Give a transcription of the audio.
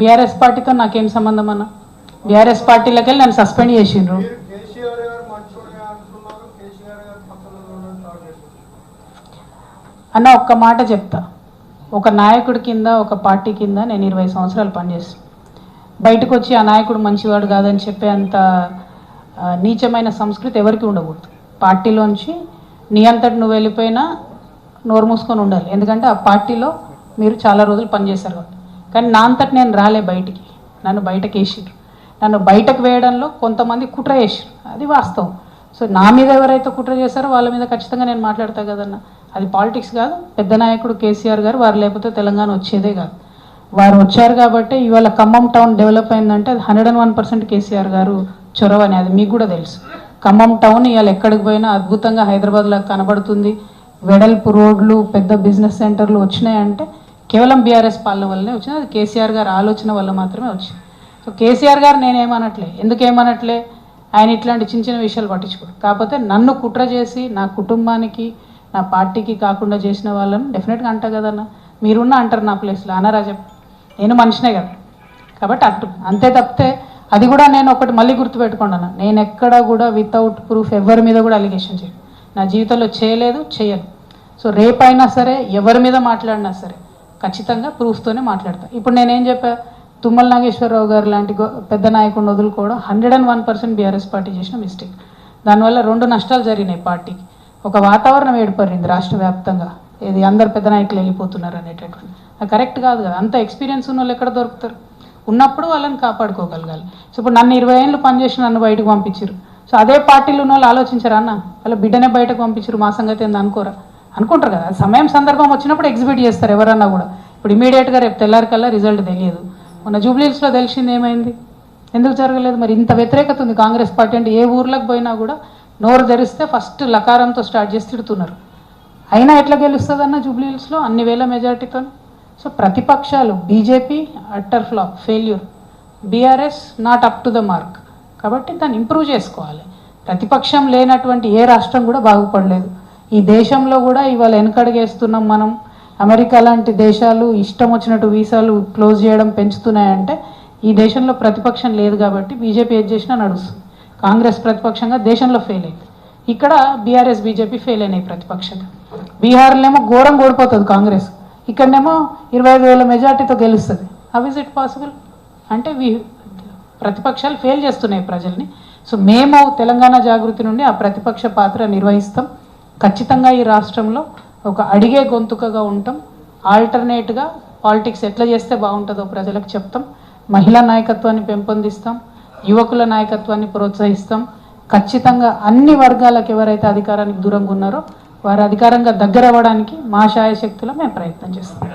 BRS పార్టీతో నాకేం సంబంధం అన్న? బీఆర్ఎస్ పార్టీలోకి వెళ్ళి నన్ను సస్పెండ్ చేసిండ్రు. అన్న ఒక్క మాట చెప్తా, ఒక నాయకుడి కింద ఒక పార్టీ కింద నేను 20 సంవత్సరాలు పనిచేస్తాను. బయటకు వచ్చి ఆ నాయకుడు మంచివాడు కాదని చెప్పే అంత నీచమైన సంస్కృతి ఎవరికి ఉండకూడదు. పార్టీలోంచి నీ అంతటి నువ్వు వెళ్ళిపోయినా నోరు మూసుకొని ఉండాలి, ఎందుకంటే ఆ పార్టీలో మీరు చాలా రోజులు పనిచేశారు కాబట్టి. కానీ నా అంతటి నేను రాలే బయటికి, నన్ను బయటకు వేసిర్రు. నన్ను బయటకు వేయడంలో కొంతమంది కుట్ర చేసిర్రు, అది వాస్తవం. సో నా మీద ఎవరైతే కుట్ర చేశారో వాళ్ళ మీద ఖచ్చితంగా నేను మాట్లాడతా కదన్న. అది పాలిటిక్స్ కాదు. పెద్ద నాయకుడు కేసీఆర్ గారు, వారు లేకపోతే తెలంగాణ వచ్చేదే కాదు. వారు వచ్చారు కాబట్టి ఇవాళ ఖమ్మం టౌన్ డెవలప్ అయిందంటే అది 101% కేసీఆర్ గారు చొరవని, అది మీకు కూడా తెలుసు. ఖమ్మం టౌన్ ఇవాళ ఎక్కడికి పోయినా అద్భుతంగా హైదరాబాద్లో కనబడుతుంది. వెడల్పు రోడ్లు, పెద్ద బిజినెస్ సెంటర్లు వచ్చినాయంటే కేవలం బీఆర్ఎస్ పాలన వల్లనే వచ్చింది. అది కేసీఆర్ గారు ఆలోచన వల్ల మాత్రమే వచ్చింది. సో కేసీఆర్ గారు నేనేమనట్లే, ఎందుకేమనట్లే, ఆయన ఇట్లాంటి చిన్న చిన్న విషయాలు పట్టించుకోరు. కాకపోతే నన్ను కుట్ర చేసి నా కుటుంబానికి నా పార్టీకి కాకుండా చేసిన వాళ్ళని డెఫినెట్గా అంటా కదన్న. మీరున్న అంటారు నా ప్లేస్లో, అనరా చెప్ప, నేను మనిషినే కదా. కాబట్టి అంతే తప్పితే అది కూడా నేను ఒకటి మళ్ళీ గుర్తుపెట్టుకోండి అన్న, నేను ఎక్కడ కూడా వితౌట్ ప్రూఫ్ ఎవరి మీద కూడా అలిగేషన్ చేయను. నా జీవితంలో చేయలేదు, చేయను. సో రేపైనా సరే ఎవరి మీద మాట్లాడినా సరే ఖచ్చితంగా ప్రూఫ్తోనే మాట్లాడతా. ఇప్పుడు నేనేం చెప్పా, తుమ్మల నాగేశ్వరరావు గారు లాంటి పెద్ద నాయకుడిని వదులుకోవడం 101% బీఆర్ఎస్ పార్టీ చేసిన మిస్టేక్. దానివల్ల 2 నష్టాలు జరిగినాయి పార్టీకి. ఒక వాతావరణం ఏర్పడింది రాష్ట్ర వ్యాప్తంగా, ఇది అందరు పెద్ద నాయకులు వెళ్ళిపోతున్నారు అనేటటువంటి. అది కరెక్ట్ కాదు కదా. అంత ఎక్స్పీరియన్స్ ఉన్న వాళ్ళు ఎక్కడ దొరుకుతారు? ఉన్నప్పుడు వాళ్ళని కాపాడుకోగలగాలి. సో ఇప్పుడు నన్ను 20 ఏళ్ళు పనిచేసి నన్ను బయటకు పంపించారు. సో అదే పార్టీలో ఉన్న వాళ్ళు ఆలోచించారు, అన్న వాళ్ళ బిడ్డనే బయటకు పంపించారు, మా సంగతి ఏంది అనుకోరా? అనుకుంటారు కదా. సమయం సందర్భం వచ్చినప్పుడు ఎగ్జిబిట్ చేస్తారు ఎవరన్నా కూడా. ఇప్పుడు ఇమీడియట్గా రేపు తెల్లారికల్లా రిజల్ట్ తెలియదు. మొన్న జూబ్లీహిల్స్లో తెలిసింది ఏమైంది, ఎందుకు జరగలేదు? మరి ఇంత వ్యతిరేకత ఉంది కాంగ్రెస్ పార్టీ అంటే. ఏ ఊర్లకు పోయినా కూడా నోరు తెరిస్తే ఫస్ట్ లకారంతో స్టార్ట్ చేసి తిడుతున్నారు. అయినా ఎట్లా గెలుస్తుంది అన్న జూబ్లీహిల్స్లో అన్ని వేల మెజార్టీతో? సో ప్రతిపక్షాలు, BJP utter flop, failure, BRS not up to the mark. కాబట్టి దాన్ని ఇంప్రూవ్ చేసుకోవాలి. ప్రతిపక్షం లేనటువంటి ఏ రాష్ట్రం కూడా బాగుపడలేదు. ఈ దేశంలో కూడా ఇవాళ వెనకడుగేస్తున్నాం మనం. అమెరికా లాంటి దేశాలు ఇష్టం వచ్చినట్టు వీసాలు క్లోజ్ చేయడం పెంచుతున్నాయంటే ఈ దేశంలో ప్రతిపక్షం లేదు కాబట్టి బీజేపీ ఏది చేసినా నడుస్తుంది. కాంగ్రెస్ ప్రతిపక్షంగా దేశంలో ఫెయిల్ అయింది. ఇక్కడ బీఆర్ఎస్ బీజేపీ ఫెయిల్ అయినాయి ప్రతిపక్షంగా. బీహార్లోనేమో ఘోరం ఓడిపోతుంది కాంగ్రెస్, ఇక్కడనేమో 25,000 మెజార్టీతో గెలుస్తుంది. How is it possible? అంటే ప్రతిపక్షాలు ఫెయిల్ చేస్తున్నాయి ప్రజల్ని. సో మేము తెలంగాణ జాగృతి నుండి ఆ ప్రతిపక్ష పాత్ర నిర్వహిస్తాం. ఖచ్చితంగా ఈ రాష్ట్రంలో ఒక అడిగే గొంతుకగా ఉంటాం. ఆల్టర్నేట్గా పాలిటిక్స్ ఎట్లా చేస్తే బాగుంటుందో ప్రజలకు చెప్తాం. మహిళా నాయకత్వాన్ని పెంపొందిస్తాం, యువకుల నాయకత్వాన్ని ప్రోత్సహిస్తాం. ఖచ్చితంగా అన్ని వర్గాలకు ఎవరైతే అధికారానికి దూరంగా ఉన్నారో వారు అధికారంగా దగ్గర అవ్వడానికి మా శాయశక్తిలో మేము ప్రయత్నం చేస్తాం.